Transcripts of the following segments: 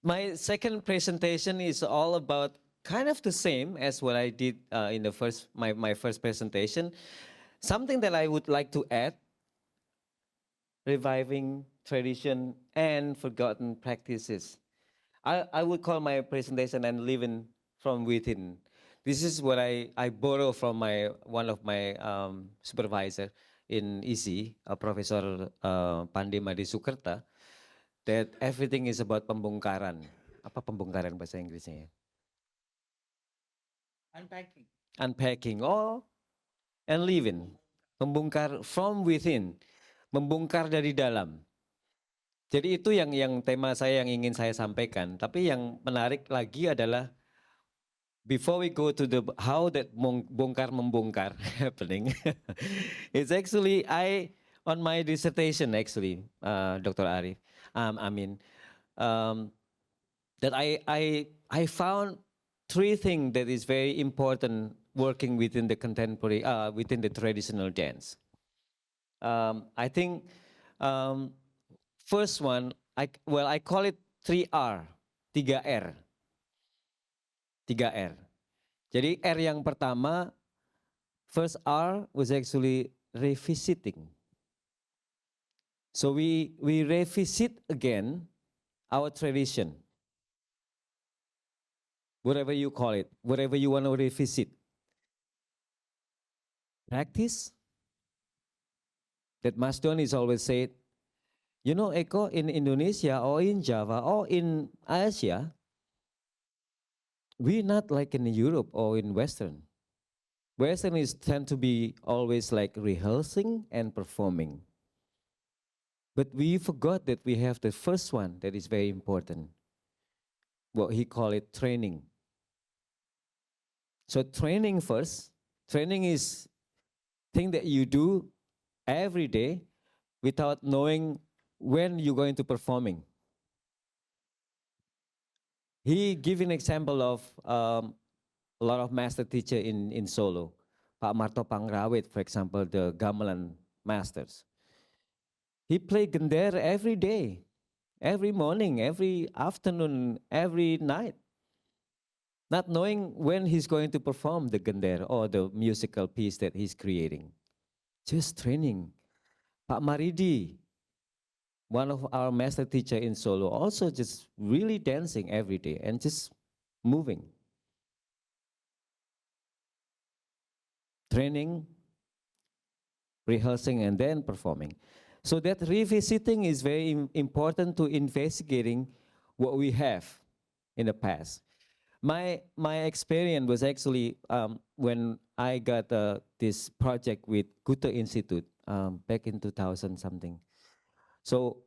My second presentation is all about kind of the same as what I did in the my first presentation. Something that I would like to add, reviving tradition and forgotten practices. I would call my presentation and living from within. This is what I borrow from my one of my supervisor in ISI, Professor Pandi Madi Sukerta, that everything is about pembongkaran. Apa pembongkaran bahasa Inggrisnya ya? Unpacking. Unpacking. Oh, and living. Membongkar from within. Membongkar dari dalam. Jadi itu yang tema saya yang ingin saya sampaikan. Tapi yang menarik lagi adalah before we go to the how that bongkar membongkar happening, it's actually I on my dissertation actually, Dr. Arif, I mean, that I found three things that is very important working within the contemporary, within the traditional dance. I think first one, I call it 3R, 3R. 3R. Jadi R yang pertama, first R was actually revisiting. So we revisit again our tradition. Whatever you call it, whatever you want to revisit. Practice. That Mas Don is always said, you know, Eko, in Indonesia or in Java or in Asia, we're not like in Europe or in Western. Western is tend to be always like rehearsing and performing. But we forgot that we have the first one that is very important. What he call it training. So training first. Training is thing that you do every day without knowing when you're going to performing. He give an example of a lot of master teacher in Solo. Pak Marto Pangrawit, for example, the gamelan masters. He play gender every day, every morning, every afternoon, every night. Not knowing when he's going to perform the gender or the musical piece that he's creating. Just training. Pak Maridi, one of our master teacher in Solo, also just really dancing every day and just moving. Training, rehearsing, and then performing. So that revisiting is very important to investigating what we have in the past. My experience was actually when I got this project with Goethe Institute back in 2000 something. So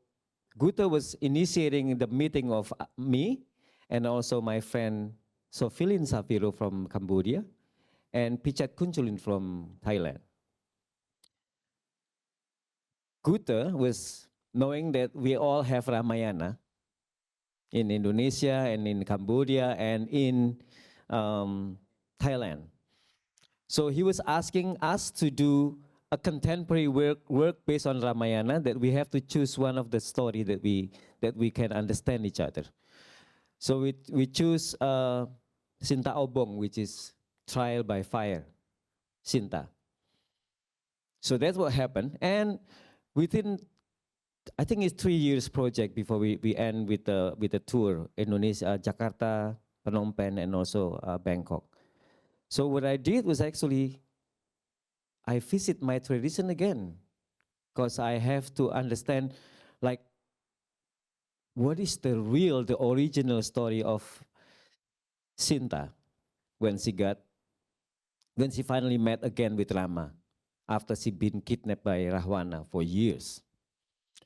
Goethe was initiating the meeting of me and also my friend Sofilin Safiro from Cambodia and Pichat Kunchulin from Thailand. Goethe was knowing that we all have Ramayana in Indonesia and in Cambodia and in Thailand. So he was asking us to do a contemporary work based on Ramayana, that we have to choose one of the story that we can understand each other. So we choose Sinta Obong, which is trial by fire, Sinta. So that's what happened. And within, I think it's 3 years project before we end with the tour, Indonesia, Jakarta, Phnom Penh, and also Bangkok. So what I did was actually, I visit my tradition again, because I have to understand, like, what is the original story of Sinta when she finally met again with Rama after she been kidnapped by Rahwana for years.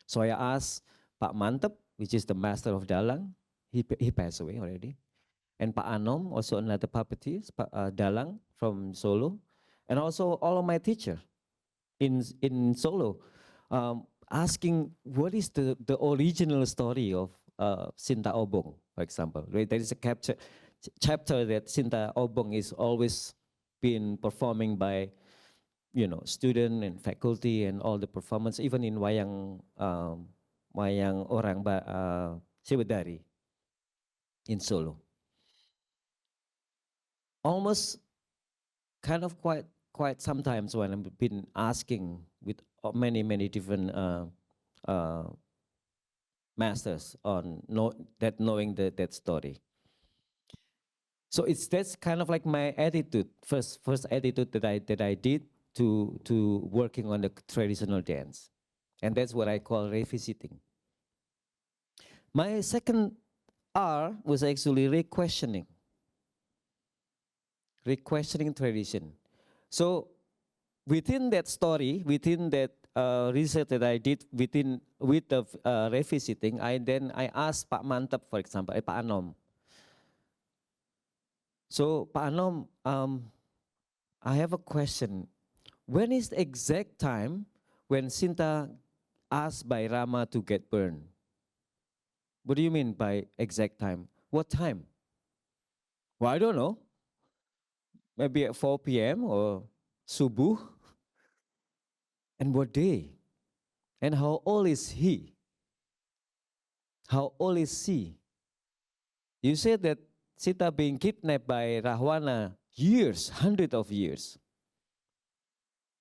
So I asked Pak Mantep, which is the master of Dalang, he passed away already, and Pak Anom, also another puppeteer, Dalang from Solo, and also all of my teacher in Solo, asking what is the original story of Sinta Obong, for example. Right? There is a chapter that Sinta Obong is always been performing by, you know, student and faculty and all the performance, even in wayang orang Sewedari. in Solo. Almost kind of quite sometimes when I've been asking with many different uh, masters on knowing that story. So that's kind of like my attitude, first attitude that I did to working on the traditional dance, and that's what I call revisiting. My second R was actually re-questioning tradition. So within that story, within that research that I did with the revisiting, I asked Pak Mantap, for example, Pak Anom. So Pak Anom, I have a question. When is the exact time when Sinta asked by Rama to get burned? What do you mean by exact time? What time? Well, I don't know. Maybe at 4 p.m. or subuh. And what day? And how old is he? How old is she? You said that Sita being kidnapped by Rahwana years, hundreds of years.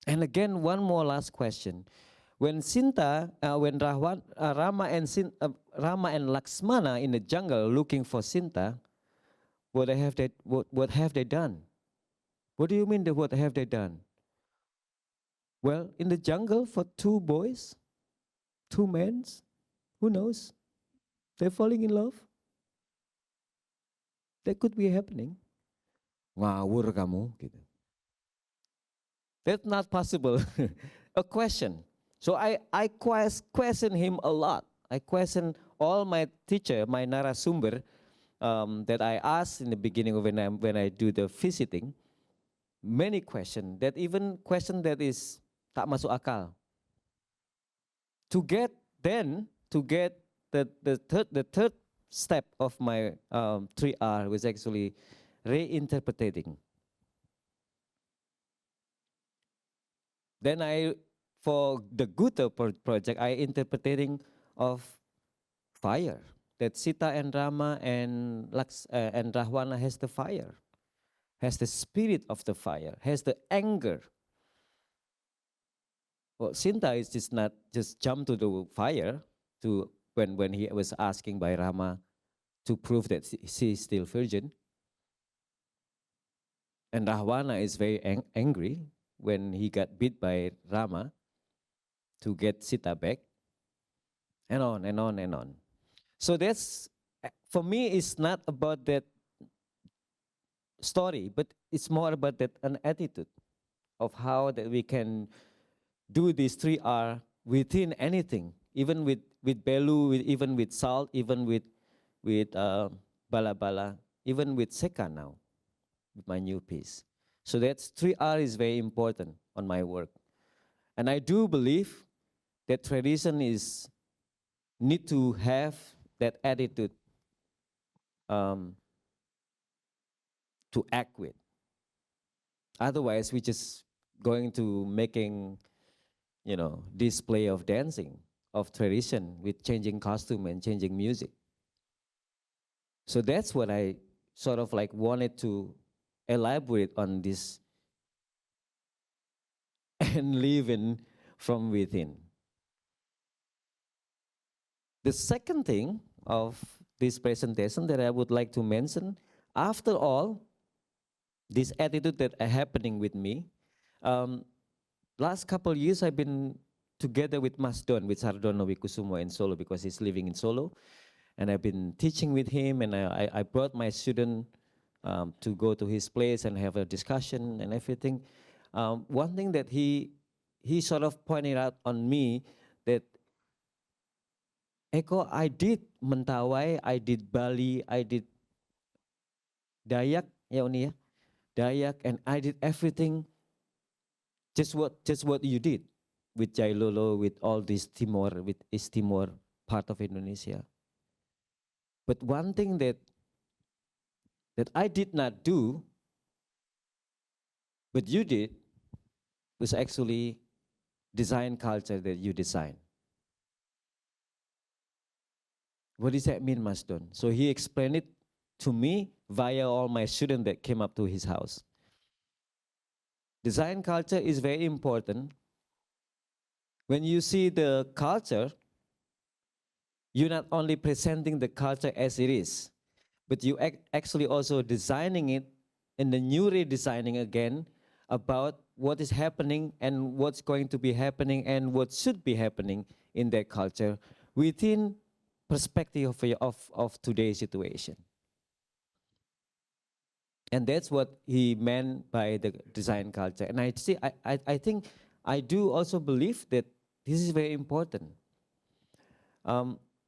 And again, one more last question. When Rama and Laksmana in the jungle looking for Sinta, what have they done? What do you mean what have they done? Well, in the jungle for two boys, two men, who knows? They're falling in love. That could be happening. Ngawur kamu gitu. That's not possible. A question. So I question him a lot. I question all my teacher, my narasumber, that I asked in the beginning of when I do the visiting. Many questions, that even question that is tak masuk akal. To get the third step of my 3R was actually reinterpreting. Then for the Gutta project, I interpreting of fire. That Sita and Rama and Rahwana has the fire, has the spirit of the fire, has the anger. Well, Sinta is just not just jump to the fire to when he was asking by Rama to prove that she is still virgin. And Rahwana is very angry when he got beat by Rama to get Sita back, and on and on and on. So that's, for me, it's not about that story, but it's more about that an attitude of how that we can do these 3R within anything, even with belu, even with salt, even with bala bala, even with seka now, with my new piece. So that's 3R is very important on my work. And I do believe that tradition need to have that attitude to act with. Otherwise, we just going to making, display of dancing, of tradition with changing costume and changing music. So that's what I sort of like wanted to elaborate on this and live in from within. The second thing of this presentation that I would like to mention, after all, this attitude that are happening with me, last couple of years I've been together with Mas Don, with Sardono Wikusumo in Solo, because he's living in Solo. And I've been teaching with him, and I brought my student to go to his place and have a discussion and everything. One thing that he sort of pointed out on me that, Eko, I did Mentawai, I did Bali, I did Dayak, ya Uni ya, Dayak, and I did everything just what you did with Jailolo, with all this Timor, with East Timor, part of Indonesia. But one thing that I did not do, but you did, was actually design culture that you design. What does that mean, Mas Don? So he explained it to me via all my students that came up to his house. Design culture is very important. When you see the culture, you're not only presenting the culture as it is, but you actually also designing it and the new redesigning again about what is happening and what's going to be happening and what should be happening in that culture within perspective of today's situation. And that's what he meant by the design culture. And I think I do also believe that this is very important.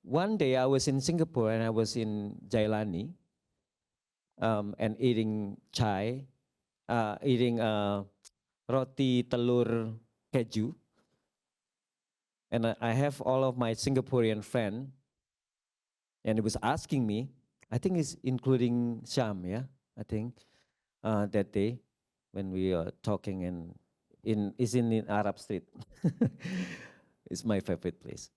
One day I was in Singapore and I was in Jailani and eating chai, eating roti telur keju. And I have all of my Singaporean friend, and he was asking me, I think it's including Sham, yeah, I think, that day when we are talking is in Arab Street. It's my favorite place.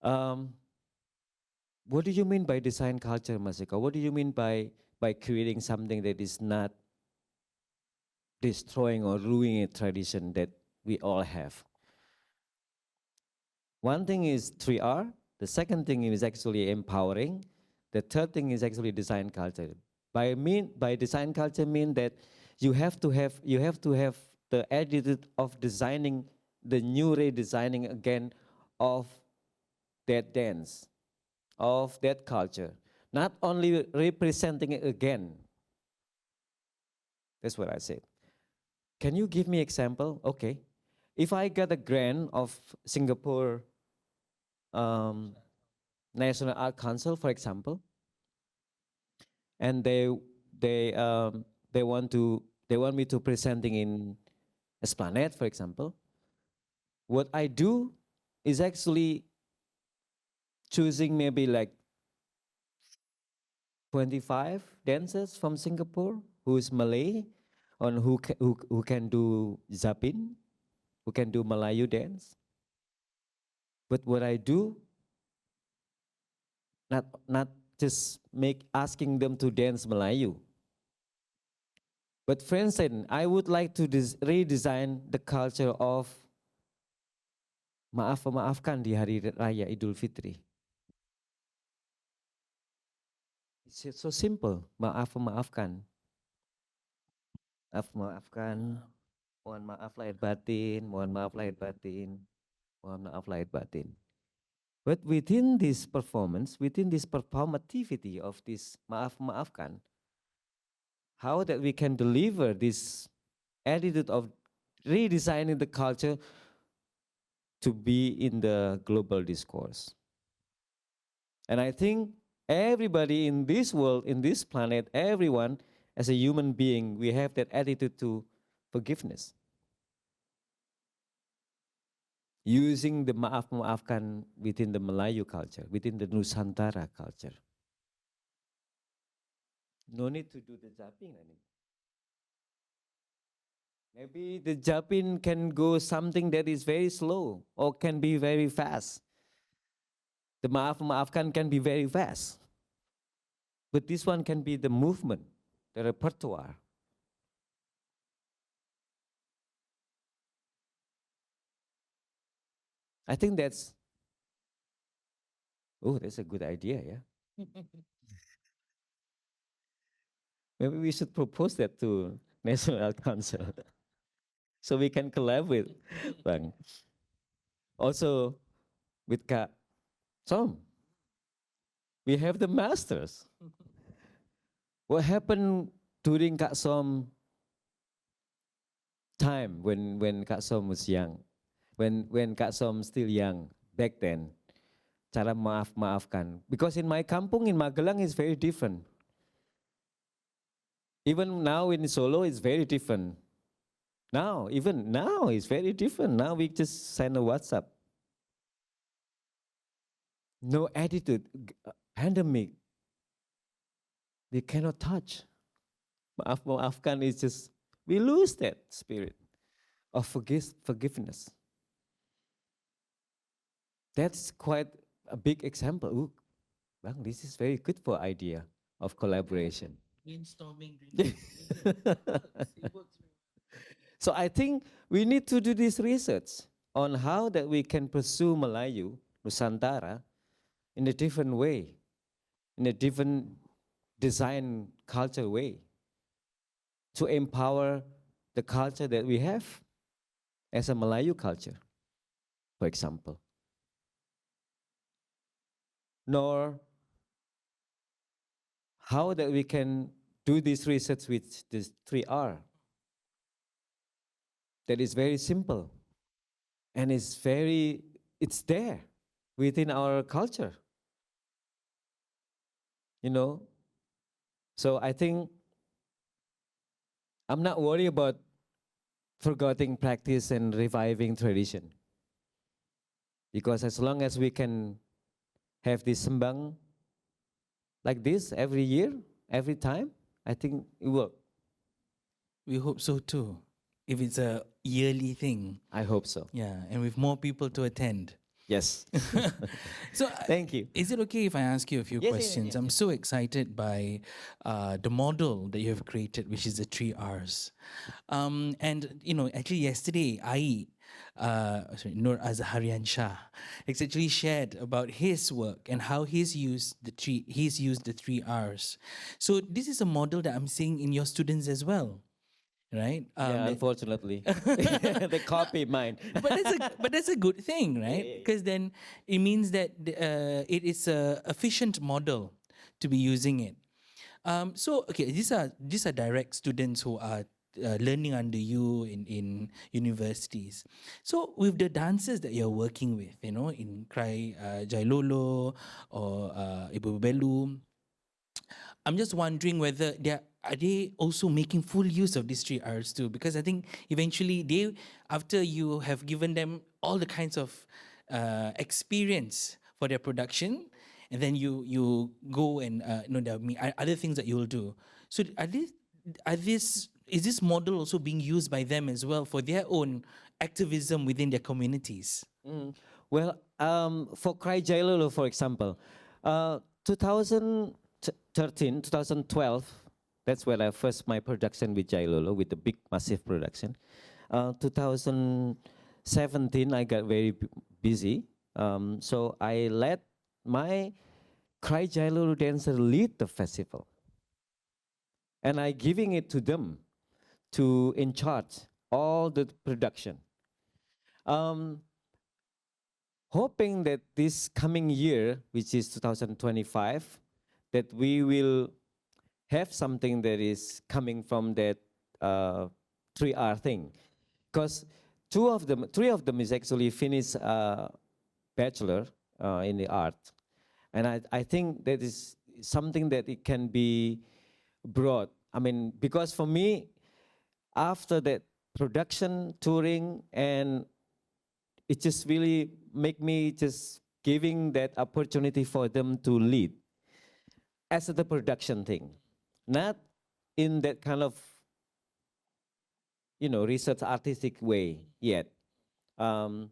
What do you mean by design culture, Masiko? What do you mean by creating something that is not destroying or ruining a tradition that we all have? One thing is 3R. The second thing is actually empowering. The third thing is actually design culture. By design culture mean that you have to have the attitude of designing the new redesigning again of that dance, of that culture. Not only representing it again. That's what I said. Can you give me example? Okay. If I get a grant of Singapore National Art Council, for example, and they want me to presenting in Esplanade, for example. What I do is actually choosing maybe like 25 dancers from Singapore who is Malay, and who can do zapin, who can do Malayu dance. But what I do, not just asking them to dance Melayu. But for instance, I would like to redesign the culture of maafkan di hari raya Idul Fitri. It's so simple, maafkan. Maafkan, mohon maaf lahir batin, mohon maaf lahir batin, mohon maaf lahir batin. But within this performance, within this performativity of this maafkan, how that we can deliver this attitude of redesigning the culture to be in the global discourse. And I think everybody in this world, in this planet, everyone as a human being, we have that attitude to forgiveness. Using the maafkan within the Melayu culture, within the Nusantara culture. No need to do the zapping anymore. Maybe the zapping can go something that is very slow or can be very fast. The maafkan can be very fast. But this one can be the movement, the repertoire. I think that's a good idea, yeah. Maybe we should propose that to National Council so we can collaborate. Bang. Also, with Kak Som, we have the masters. What happened during Kak Som time when Kak Som was young? When Kak Som still young back then? Cara maafkan. Because in my kampung in Magelang is very different. Even now in Solo it's very different. Even now it's very different. Now we just send a WhatsApp. No attitude, pandemic. We cannot touch. Maafkan is just, we lose that spirit of forgiveness. That's quite a big example. Ooh, bang, this is very good for idea. of collaboration. Brainstorming. So I think we need to do this research on how that we can pursue Melayu, Nusantara, in a different way, in a different design culture way, to empower the culture that we have as a Melayu culture, for example. Nor how that we can do this research with this 3R. That is very simple and it's there within our culture, you know. So I think I'm not worried about forgetting practice and reviving tradition. Because as long as we can have this sembang like this every year, every time, I think it will. We hope so too. If it's a yearly thing. I hope so. Yeah, and with more people to attend. Yes. So Thank you. Is it okay if I ask you a few Yes, questions? I'm so excited by the model that you have created, which is the 3 Rs. And actually yesterday, Nur Azharian Shah, actually shared about his work and how he's used the 3 Rs. So this is a model that I'm seeing in your students as well, right? Yeah, unfortunately, they copy mine. But that's a good thing, right? Because then it means that it is a efficient model to be using it. So okay, these are direct students who are learning under you in universities. So with the dancers that you're working with, in Krai Jailolo or Ibu Belu, I'm just wondering whether are they also making full use of these 3 Rs too? Because I think eventually after you have given them all the kinds of experience for their production, and then you go and there are other things that you will do. So is this model also being used by them as well for their own activism within their communities? Well, for Cry Jailolo, for example, 2013, 2012, that's when I first my production with Jailolo, with the big massive production. 2017, I got very busy, so I let my Cry Jailolo dancer lead the festival, and I giving it to them to in charge all the production. Hoping that this coming year, which is 2025, that we will have something that is coming from that 3R thing. Because three of them is actually finished bachelor in the art. And I think that is something that it can be brought. I mean, because for me, after that production, touring, and it just really make me just giving that opportunity for them to lead as the production thing, not in that kind of research artistic way yet. But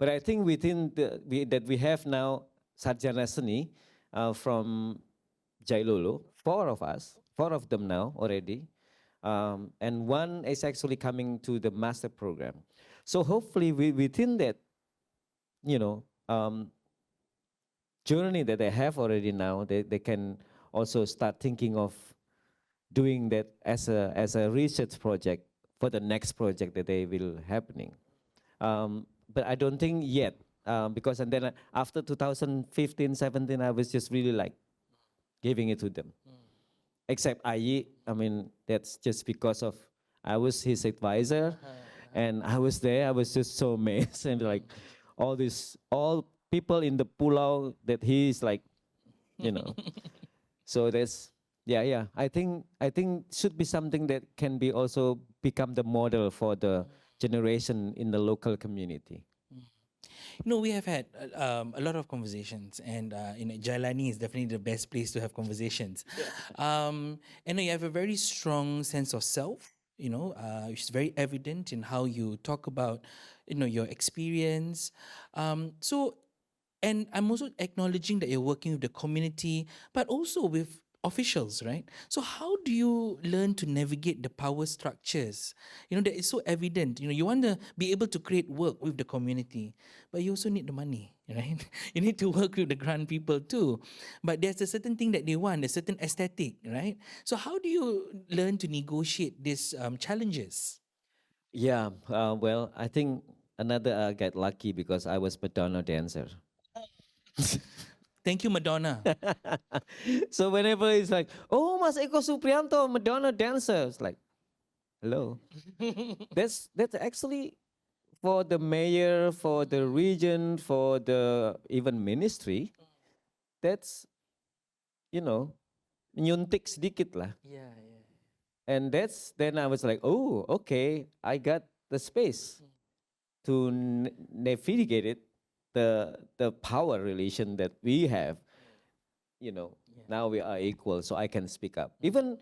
I think within that we have now Sarjana Seni from Jailolo, four of them now already, and one is actually coming to the master program. So hopefully within that, journey that they have already now, they can also start thinking of doing that as a research project for the next project that they will happening. But I don't think yet, because and then after 2015, 17, I was just really like giving it to them. Except Ayi, I mean, that's just because of I was his advisor, and I was there. I was just so amazed, and like all people in the pulau that he is like, So that's yeah. I think should be something that can be also become the model for the generation in the local community. We have had a lot of conversations, and Jailani is definitely the best place to have conversations. And you have a very strong sense of self, which is very evident in how you talk about, your experience. So, and I'm also acknowledging that you're working with the community, but also with officials, right? So how do you learn to navigate the power structures? That is so evident. You want to be able to create work with the community, but you also need the money, right? You need to work with the grant people too. But there's a certain thing that they want, a certain aesthetic, right? So how do you learn to negotiate these challenges? Yeah, well, I think another I got lucky because I was Madonna dancer. Thank you, Madonna. So whenever it's like, oh, Mas Eko Supriyanto, Madonna dancer, it's like, hello. That's actually for the mayor, for the region, for the even ministry. That's you know nyuntik sedikit lah. Yeah, yeah. And that's then I was like, oh, okay, I got the space to navigate it, the power relation that we have. Now we are equal, so I can speak up. Even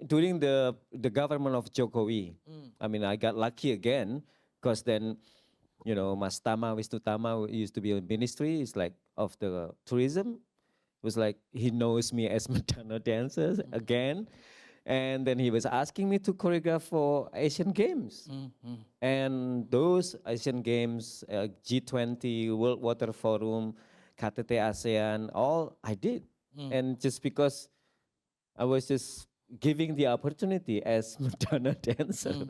during the government of Jokowi, I mean, I got lucky again because then, Mas Tama Wisnu Tama used to be a ministry. It's like of the tourism. It was like he knows me as Madonna dancer again, and then he was asking me to choreograph for Asian Games. And those Asian Games, G20, World Water Forum, KTT ASEAN, all I did. And just because I was just giving the opportunity as Madonna dancer.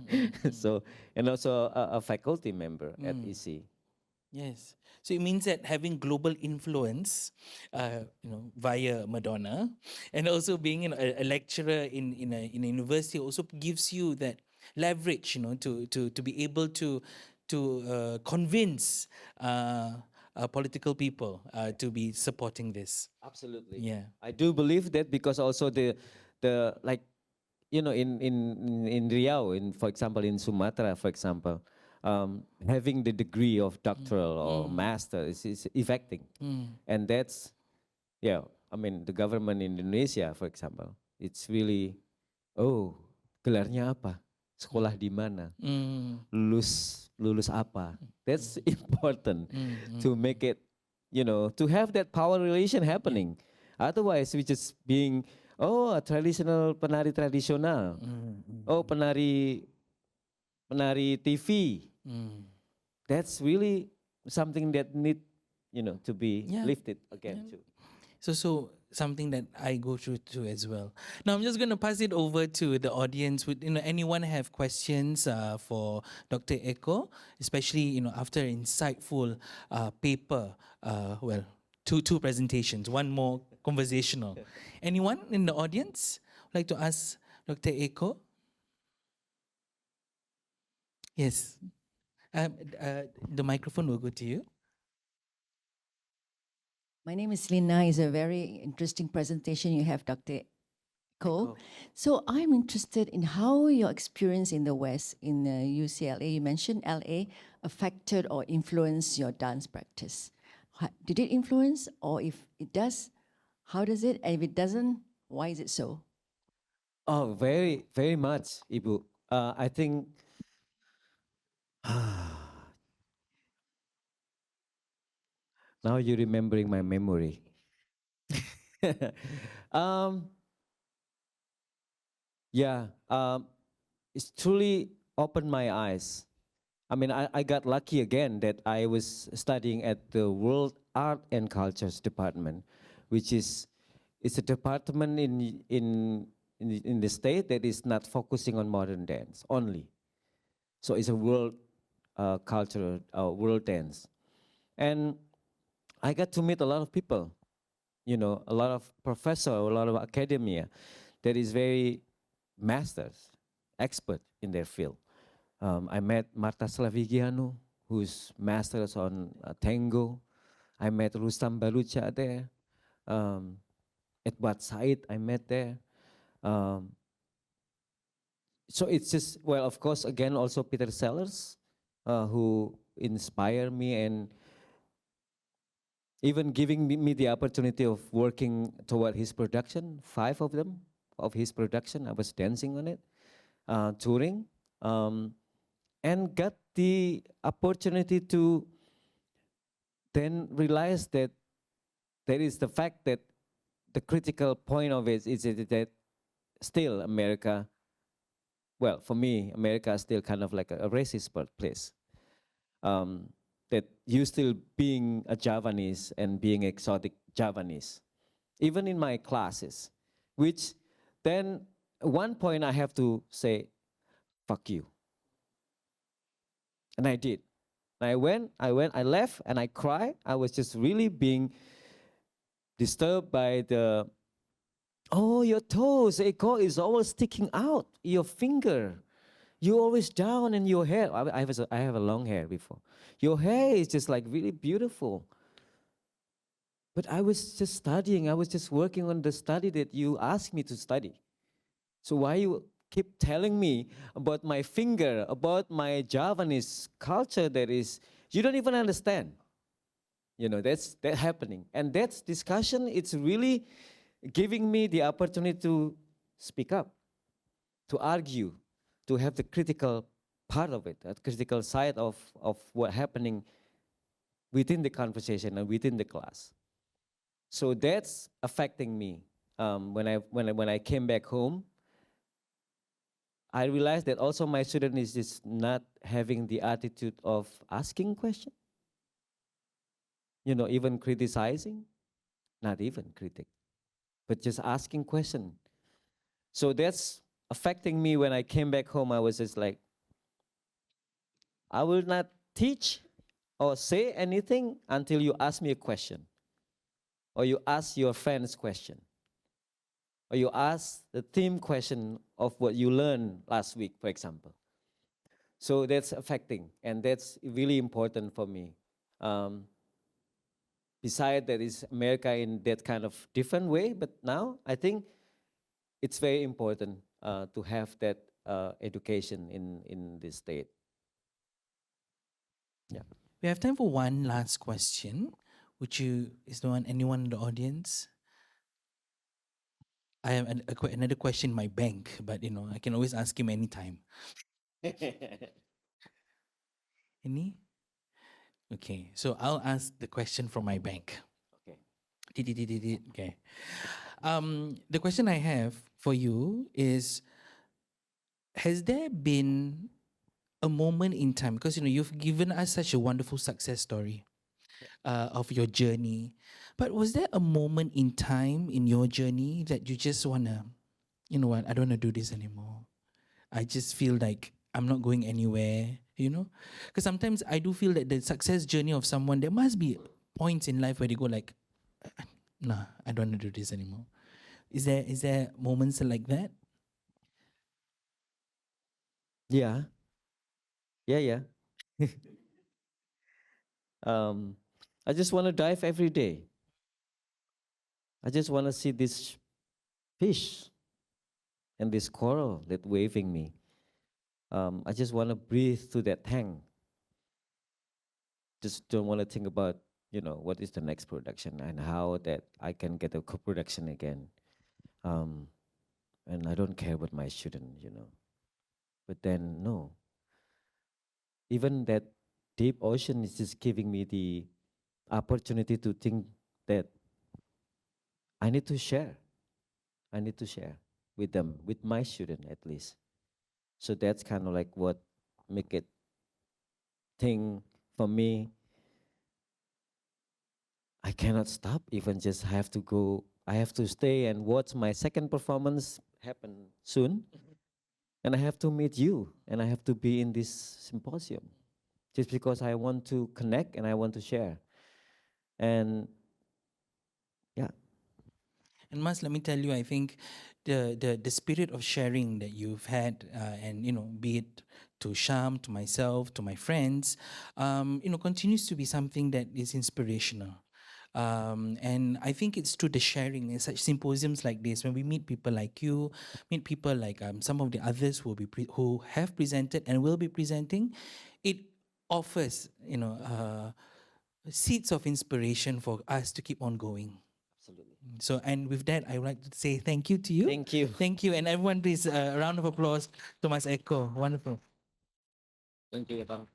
So, and also a faculty member at EC. Yes. So it means that having global influence, via Madonna, and also being a lecturer in a university also gives you that leverage, to be able to convince political people to be supporting this. Absolutely. Yeah. I do believe that because also the like in Riau, for example, in Sumatra, for example, having the degree of doctoral or master is affecting, and that's I mean the government in Indonesia, for example, it's really gelarnya apa, sekolah di mana, lulus apa. That's important to make it, to have that power relation happening. Otherwise, we just being a traditional penari tradisional, penari TV. That's really something that need, to be lifted again too. So something that I go through too as well. Now I'm just going to pass it over to the audience. Would anyone have questions for Dr. Eko, especially after insightful paper? Well, two presentations, one more conversational. Anyone in the audience like to ask Dr. Eko? Yes. The microphone will go to you. My name is Lina. It's a very interesting presentation you have, Dr. Co. So I'm interested in how your experience in the West, in UCLA, you mentioned LA, affected or influenced your dance practice. Did it influence, or if it does, how does it? And if it doesn't, why is it so? Oh, very, very much, Ibu. I think now you're remembering my memory. um, yeah, it's truly opened my eyes. I mean, I got lucky again that I was studying at the World Art and Cultures Department, which is it's a department in the state that is not focusing on modern dance only. So it's a world culture, world dance, and I got to meet a lot of people, a lot of professor, a lot of academia that is very masters, expert in their field. I met Marta Slavigianu, who's masters on tango. I met Rustam Balucha there. Edward Said, I met there. So it's just, well, of course, again, also Peter Sellers, who inspired me and even giving me the opportunity of working toward his production, 5 of them, of his production. I was dancing on it, touring, and got the opportunity to then realize that there is the fact that the critical point of it is that still America, well, for me, America is still kind of like a racist place. That you still being a Javanese and being exotic Javanese, even in my classes, which then at one point I have to say, fuck you. And I did. I left and I cried. I was just really being disturbed by the, oh, your toes, Eko, is always sticking out, your finger. You're always down in your hair. I have a long hair before. Your hair is just like really beautiful. But I was just studying. I was just working on the study that you asked me to study. So why you keep telling me about my finger, about my Javanese culture that is, you don't even understand. You know, that's happening. And that discussion, it's really giving me the opportunity to speak up, to argue, to have the critical part of it, a critical side of what's happening within the conversation and within the class. So that's affecting me. When I came back home, I realized that also my student is just not having the attitude of asking questions. You know, even criticizing, not even critic, but just asking question. So that's affecting me. When I came back home, I was just like, I will not teach or say anything until you ask me a question, or you ask your friends question, or you ask the theme question of what you learned last week, for example. So that's affecting, and that's really important for me. Besides that, is America in that kind of different way, but now I think it's very important to have that education in this state. Yeah. We have time for one last question. Is there anyone in the audience? I have another question in my bank, but I can always ask him anytime. Any? Okay, so I'll ask the question from my bank. Okay. Okay. The question I have for you is, has there been a moment in time, because you've given us such a wonderful success story of your journey, but was there a moment in time in your journey that you just wanna, you know what, I don't wanna do this anymore. I just feel like I'm not going anywhere, because sometimes I do feel that the success journey of someone, there must be points in life where they go like, nah, I don't want to do this anymore. Is there moments like that? Yeah. Yeah. I just want to dive every day. I just want to see this fish and this coral that waving me. I just want to breathe through that tank. Just don't want to think about, what is the next production and how that I can get a co-production again. And I don't care about my student. But then, no. Even that deep ocean is just giving me the opportunity to think that I need to share. I need to share with them, with my student at least. So that's kind of like what make it thing for me. I cannot stop, even just have to go. I have to stay and watch my second performance happen soon. And I have to meet you, and I have to be in this symposium just because I want to connect and I want to share. And yeah. And Mas, let me tell you, I think the spirit of sharing that you've had, and be it to Sham, to myself, to my friends, continues to be something that is inspirational. And I think it's through the sharing in such symposiums like this, when we meet people like you, meet people like some of the others who have presented and will be presenting, it offers seeds of inspiration for us to keep on going. Absolutely. So, and with that, I would like to say thank you to you. Thank you. Thank you. And everyone, please, a round of applause to Mas Eko. Wonderful. Thank you, Bang.